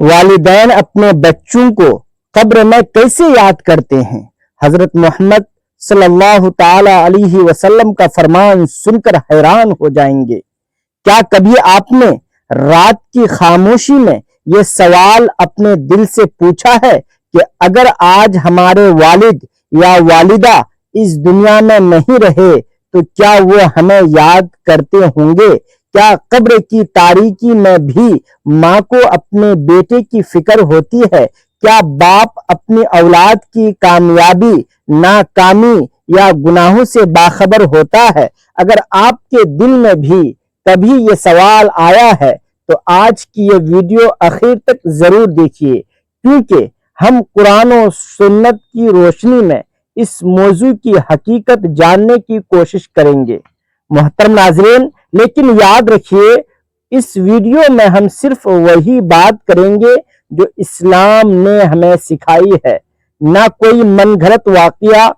والدین اپنے بچوں کو قبر میں کیسے یاد کرتے ہیں؟ حضرت محمد صلی اللہ تعالی علیہ وسلم کا فرمان سن کر حیران ہو جائیں گے۔ کیا کبھی آپ نے رات کی خاموشی میں یہ سوال اپنے دل سے پوچھا ہے کہ اگر آج ہمارے والد یا والدہ اس دنیا میں نہیں رہے تو کیا وہ ہمیں یاد کرتے ہوں گے؟ کیا قبر کی تاریکی میں بھی ماں کو اپنے بیٹے کی فکر ہوتی ہے؟ کیا باپ اپنی اولاد کی کامیابی، ناکامی یا گناہوں سے باخبر ہوتا ہے؟ اگر آپ کے دل میں بھی کبھی یہ سوال آیا ہے تو آج کی یہ ویڈیو آخر تک ضرور دیکھیے، کیونکہ ہم قرآن و سنت کی روشنی میں اس موضوع کی حقیقت جاننے کی کوشش کریں گے۔ محترم ناظرین، لیکن یاد رکھیے اس ویڈیو میں ہم صرف وہی بات کریں گے جو اسلام نے ہمیں سکھائی ہے، نہ کوئی من گھڑت واقعہ،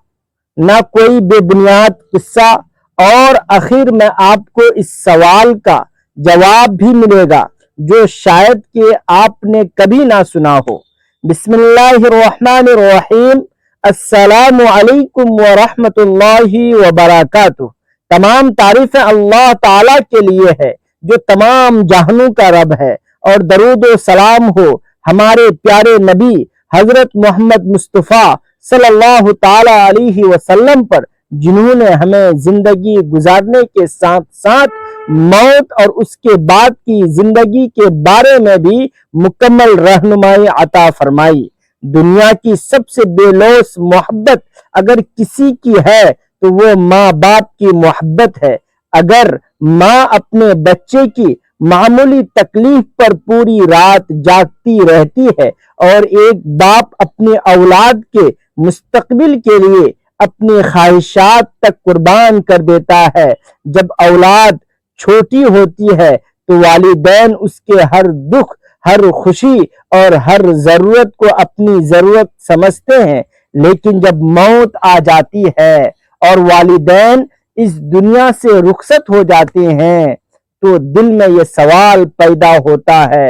نہ کوئی بے بنیاد قصہ، اور آخر میں آپ کو اس سوال کا جواب بھی ملے گا جو شاید کہ آپ نے کبھی نہ سنا ہو۔ بسم اللہ الرحمن الرحیم۔ السلام علیکم ورحمۃ اللہ وبرکاتہ۔ تمام تعریفیں اللہ تعالیٰ کے لیے ہے جو تمام جہانوں کا رب ہے، اور درود و سلام ہو ہمارے پیارے نبی حضرت محمد مصطفیٰ صلی اللہ تعالیٰ علیہ وسلم پر، جنہوں نے ہمیں زندگی گزارنے کے ساتھ ساتھ موت اور اس کے بعد کی زندگی کے بارے میں بھی مکمل رہنمائی عطا فرمائی۔ دنیا کی سب سے بے لوث محبت اگر کسی کی ہے تو وہ ماں باپ کی محبت ہے۔ اگر ماں اپنے بچے کی معمولی تکلیف پر پوری رات جاگتی رہتی ہے، اور ایک باپ اپنی اولاد کے مستقبل کے لیے اپنی خواہشات تک قربان کر دیتا ہے، جب اولاد چھوٹی ہوتی ہے تو والدین اس کے ہر دکھ، ہر خوشی اور ہر ضرورت کو اپنی ضرورت سمجھتے ہیں، لیکن جب موت آ جاتی ہے اور والدین اس دنیا سے رخصت ہو جاتے ہیں تو دل میں یہ سوال پیدا ہوتا ہے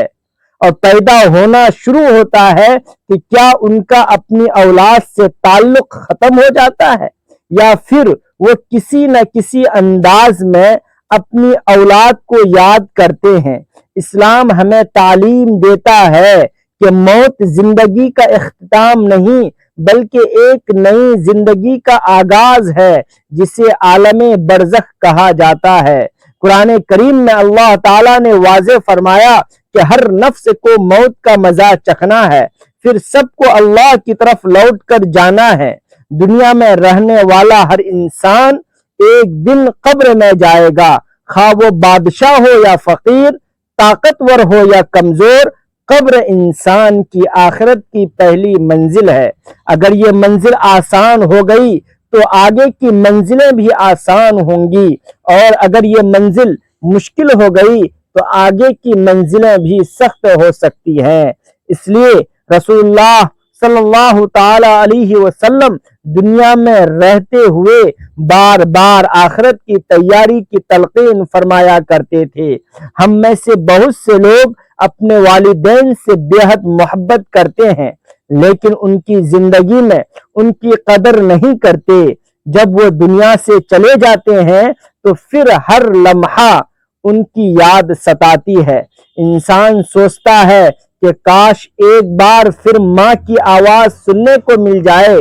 اور پیدا ہونا شروع ہوتا ہے کہ کیا ان کا اپنی اولاد سے تعلق ختم ہو جاتا ہے، یا پھر وہ کسی نہ کسی انداز میں اپنی اولاد کو یاد کرتے ہیں۔ اسلام ہمیں تعلیم دیتا ہے کہ موت زندگی کا اختتام نہیں بلکہ ایک نئی زندگی کا آغاز ہے، جسے عالم برزخ کہا جاتا ہے۔ قرآن کریم میں اللہ تعالیٰ نے واضح فرمایا کہ ہر نفس کو موت کا مزہ چکھنا ہے، پھر سب کو اللہ کی طرف لوٹ کر جانا ہے۔ دنیا میں رہنے والا ہر انسان ایک دن قبر میں جائے گا، خواہ وہ بادشاہ ہو یا فقیر، طاقتور ہو یا کمزور۔ قبر انسان کی آخرت کی پہلی منزل ہے۔ اگر یہ منزل آسان ہو گئی تو آگے کی منزلیں بھی آسان ہوں گی، اور اگر یہ منزل مشکل ہو گئی تو آگے کی منزلیں بھی سخت ہو سکتی ہیں۔ اس لیے رسول اللہ صلی اللہ تعالی علیہ وسلم دنیا میں رہتے ہوئے بار بار آخرت کی تیاری کی تلقین فرمایا کرتے تھے۔ ہم میں سے بہت سے لوگ اپنے والدین سے بے حد محبت کرتے ہیں، لیکن ان کی زندگی میں ان کی قدر نہیں کرتے۔ جب وہ دنیا سے چلے جاتے ہیں تو پھر ہر لمحہ ان کی یاد ستاتی ہے۔ انسان سوچتا ہے کہ کاش ایک بار پھر ماں کی آواز سننے کو مل جائے،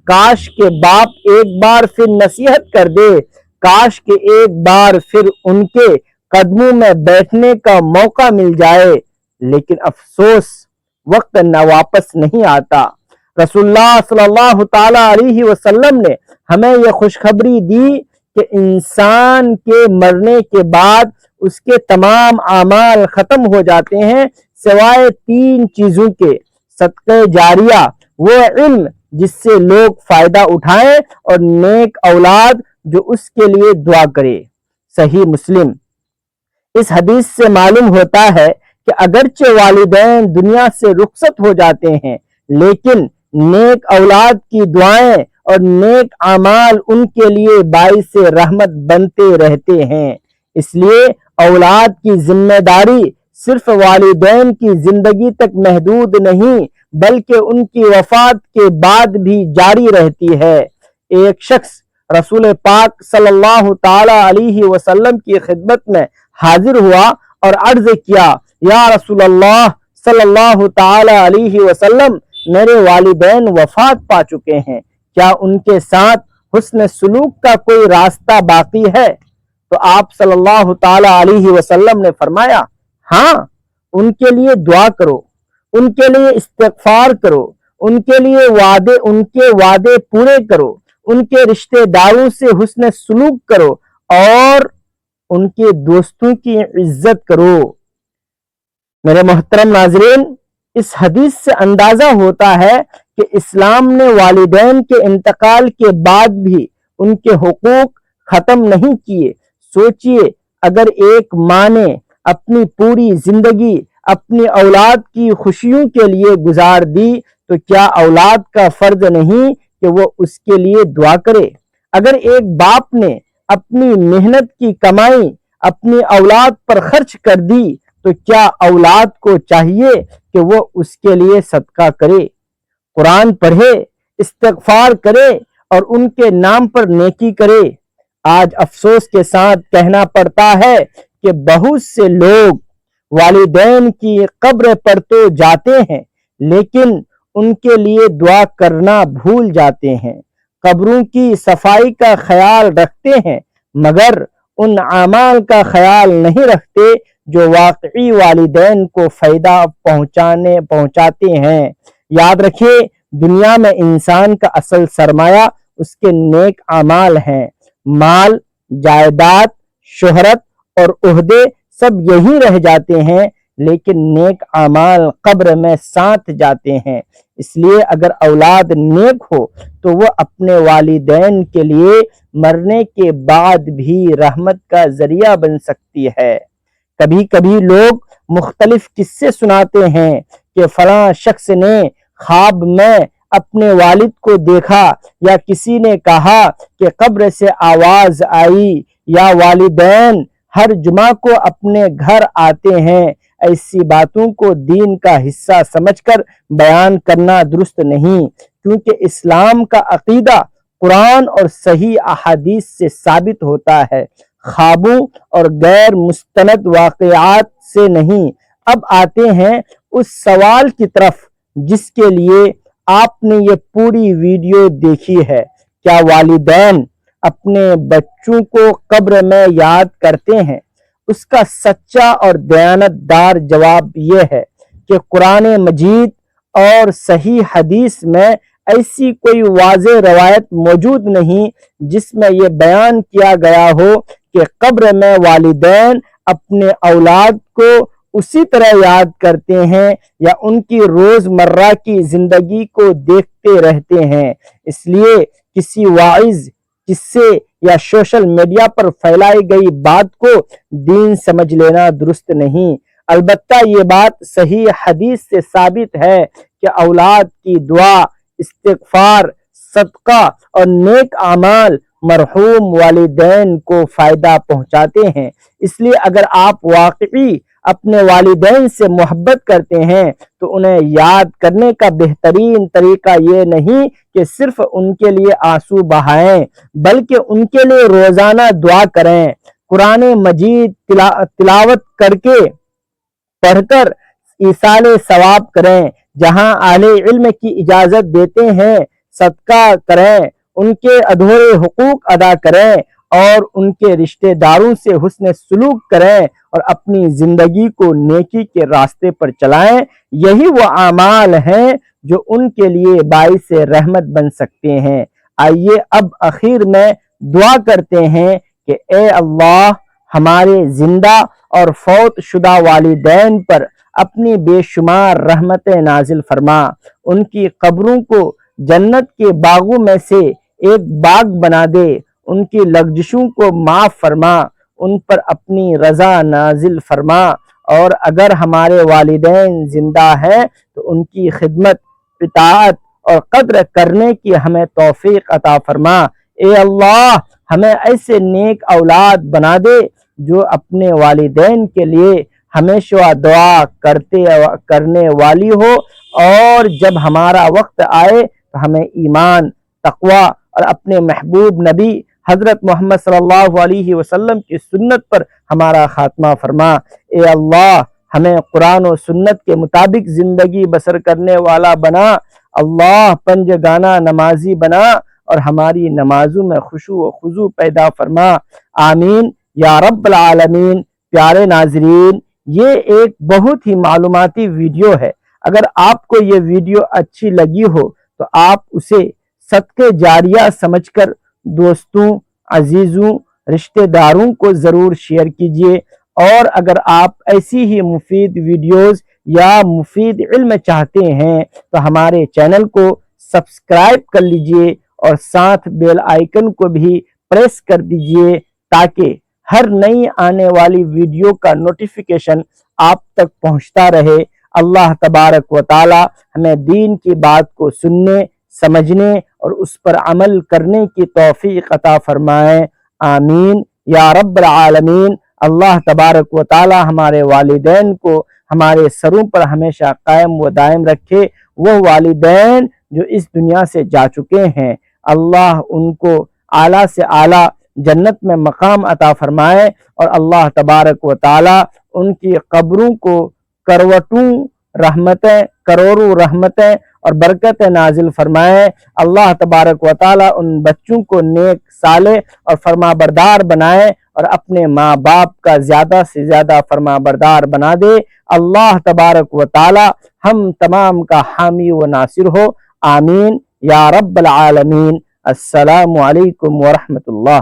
کاش کہ باپ ایک بار پھر نصیحت کر دے، کاش کہ ایک بار پھر ان کے قدموں میں بیٹھنے کا موقع مل جائے، لیکن افسوس وقت نہ واپس نہیں آتا۔ رسول اللہ صلی اللہ تعالی علیہ وسلم نے ہمیں یہ خوشخبری دی کہ انسان کے مرنے کے بعد اس کے تمام اعمال ختم ہو جاتے ہیں سوائے تین چیزوں کے: صدقہ جاریہ، وہ علم جس سے لوگ فائدہ اٹھائیں، اور نیک اولاد جو اس کے لیے دعا کرے۔ صحیح مسلم۔ اس حدیث سے معلوم ہوتا ہے کہ اگرچہ والدین دنیا سے رخصت ہو جاتے ہیں، لیکن نیک اولاد کی دعائیں اور نیک اعمال ان کے لیے باعث رحمت بنتے رہتے ہیں۔ اس لیے اولاد کی ذمہ داری صرف والدین کی زندگی تک محدود نہیں بلکہ ان کی وفات کے بعد بھی جاری رہتی ہے۔ ایک شخص رسول پاک صلی اللہ تعالی علیہ وسلم کی خدمت میں حاضر ہوا اور عرض کیا، یا رسول اللہ صلی اللہ تعالی علیہ وسلم، میرے والدین وفات پا چکے ہیں، کیا ان کے ساتھ حسن سلوک کا کوئی راستہ باقی ہے؟ تو آپ صلی اللہ تعالی علیہ وسلم نے فرمایا، ہاں، ان کے لیے دعا کرو، ان کے لیے استغفار کرو، ان کے وعدے پورے کرو، ان کے رشتہ داروں سے حسن سلوک کرو اور ان کے دوستوں کی عزت کرو۔ میرے محترم ناظرین، اس حدیث سے اندازہ ہوتا ہے کہ اسلام نے والدین کے انتقال کے بعد بھی ان کے حقوق ختم نہیں کیے۔ سوچئے، اگر ایک ماں نے اپنی پوری زندگی اپنی اولاد کی خوشیوں کے لیے گزار دی تو کیا اولاد کا فرض نہیں کہ وہ اس کے لیے دعا کرے؟ اگر ایک باپ نے اپنی محنت کی کمائی اپنی اولاد پر خرچ کر دی تو کیا اولاد کو چاہیے کہ وہ اس کے لیے صدقہ کرے، قرآن پڑھے، استغفار کرے اور ان کے نام پر نیکی کرے؟ آج افسوس کے ساتھ کہنا پڑتا ہے کہ بہت سے لوگ والدین کی قبر پر تو جاتے ہیں لیکن ان کے لیے دعا کرنا بھول جاتے ہیں، قبروں کی صفائی کا خیال رکھتے ہیں مگر ان اعمال کا خیال نہیں رکھتے جو واقعی والدین کو فائدہ پہنچاتے ہیں۔ یاد رکھیے، دنیا میں انسان کا اصل سرمایہ اس کے نیک اعمال ہیں۔ مال، جائیداد، شہرت اور عہدے سب یہی رہ جاتے ہیں لیکن نیک اعمال قبر میں ساتھ جاتے ہیں۔ اس لیے اگر اولاد نیک ہو تو وہ اپنے والدین کے لیے مرنے کے بعد بھی رحمت کا ذریعہ بن سکتی ہے۔ کبھی کبھی لوگ مختلف قصے سناتے ہیں کہ فلاں شخص نے خواب میں اپنے والد کو دیکھا، یا کسی نے کہا کہ قبر سے آواز آئی، یا والدین ہر جمعہ کو اپنے گھر آتے ہیں۔ ایسی باتوں کو دین کا حصہ سمجھ کر بیان کرنا درست نہیں، کیونکہ اسلام کا عقیدہ قرآن اور صحیح احادیث سے ثابت ہوتا ہے، خوابوں اور غیر مستند واقعات سے نہیں۔ اب آتے ہیں اس سوال کی طرف جس کے لیے آپ نے یہ پوری ویڈیو دیکھی ہے، کیا والدین اپنے بچوں کو قبر میں یاد کرتے ہیں؟ اس کا سچا اور دیانتدار جواب یہ ہے کہ قرآن مجید اور صحیح حدیث میں ایسی کوئی واضح روایت موجود نہیں جس میں یہ بیان کیا گیا ہو کہ قبر میں والدین اپنے اولاد کو اسی طرح یاد کرتے ہیں یا ان کی روزمرہ کی زندگی کو دیکھتے رہتے ہیں۔ اس لیے کسی واعظ، قصے یا سوشل میڈیا پر پھیلائی گئی بات کو دین سمجھ لینا درست نہیں۔ البتہ یہ بات صحیح حدیث سے ثابت ہے کہ اولاد کی دعا، استغفار، صدقہ اور نیک اعمال مرحوم والدین کو فائدہ پہنچاتے ہیں۔ اس لیے اگر آپ واقعی اپنے والدین سے محبت کرتے ہیں تو انہیں یاد کرنے کا بہترین طریقہ یہ نہیں کہ صرف ان کے لیے آنسو بہائیں بلکہ ان کے لیے روزانہ دعا کریں، قرآن مجید تلاوت کر کے پڑھ کر ایصال ثواب کریں، جہاں اہل علم کی اجازت دیتے ہیں صدقہ کریں، ان کے ادھورے حقوق ادا کریں اور ان کے رشتہ داروں سے حسن سلوک کریں اور اپنی زندگی کو نیکی کے راستے پر چلائیں۔ یہی وہ اعمال ہیں جو ان کے لیے باعث رحمت بن سکتے ہیں۔ آئیے اب آخر میں دعا کرتے ہیں کہ اے اللہ، ہمارے زندہ اور فوت شدہ والدین پر اپنی بے شمار رحمتیں نازل فرما، ان کی قبروں کو جنت کے باغوں میں سے ایک باغ بنا دے، ان کی لغزشوں کو معاف فرما، ان پر اپنی رضا نازل فرما، اور اگر ہمارے والدین زندہ ہیں تو ان کی خدمت، اطاعت اور قدر کرنے کی ہمیں توفیق عطا فرما۔ اے اللہ، ہمیں ایسے نیک اولاد بنا دے جو اپنے والدین کے لیے ہمیشہ دعا کرنے والی ہو، اور جب ہمارا وقت آئے تو ہمیں ایمان، تقوی اور اپنے محبوب نبی حضرت محمد صلی اللہ علیہ وسلم کی سنت پر ہمارا خاتمہ فرما۔ اے اللہ ہمیں قرآن و سنت کے مطابق زندگی بسر کرنے والا بنا، اللہ پنج گانا نمازی بنا، اور ہماری نمازوں میں خشوع و خضوع پیدا فرما، آمین یا رب العالمین۔ پیارے ناظرین، یہ ایک بہت ہی معلوماتی ویڈیو ہے۔ اگر آپ کو یہ ویڈیو اچھی لگی ہو تو آپ اسے صدقہ جاریہ سمجھ کر دوستوں، عزیزوں، رشتہ داروں کو ضرور شیئر کیجیے، اور اگر آپ ایسی ہی مفید ویڈیوز یا مفید علم چاہتے ہیں تو ہمارے چینل کو سبسکرائب کر لیجیے اور ساتھ بیل آئیکن کو بھی پریس کر دیجیے، تاکہ ہر نئی آنے والی ویڈیو کا نوٹیفیکیشن آپ تک پہنچتا رہے۔ اللہ تبارک و تعالی ہمیں دین کی بات کو سننے، سمجھنے اور اس پر عمل کرنے کی توفیق عطا فرمائے، آمین یا رب العالمین۔ اللہ تبارک و تعالی ہمارے والدین کو ہمارے سروں پر ہمیشہ قائم و دائم رکھے۔ وہ والدین جو اس دنیا سے جا چکے ہیں، اللہ ان کو اعلیٰ سے اعلیٰ جنت میں مقام عطا فرمائے، اور اللہ تبارک و تعالی ان کی قبروں کو کروڑوں رحمتیں اور برکتیں نازل فرمائے۔ اللہ تبارک و تعالی ان بچوں کو نیک، صالح اور فرما بردار بنائے، اور اپنے ماں باپ کا زیادہ سے زیادہ فرما بردار بنا دے۔ اللہ تبارک و تعالی ہم تمام کا حامی و ناصر ہو، آمین یا رب العالمین۔ السلام علیکم ورحمۃ اللہ۔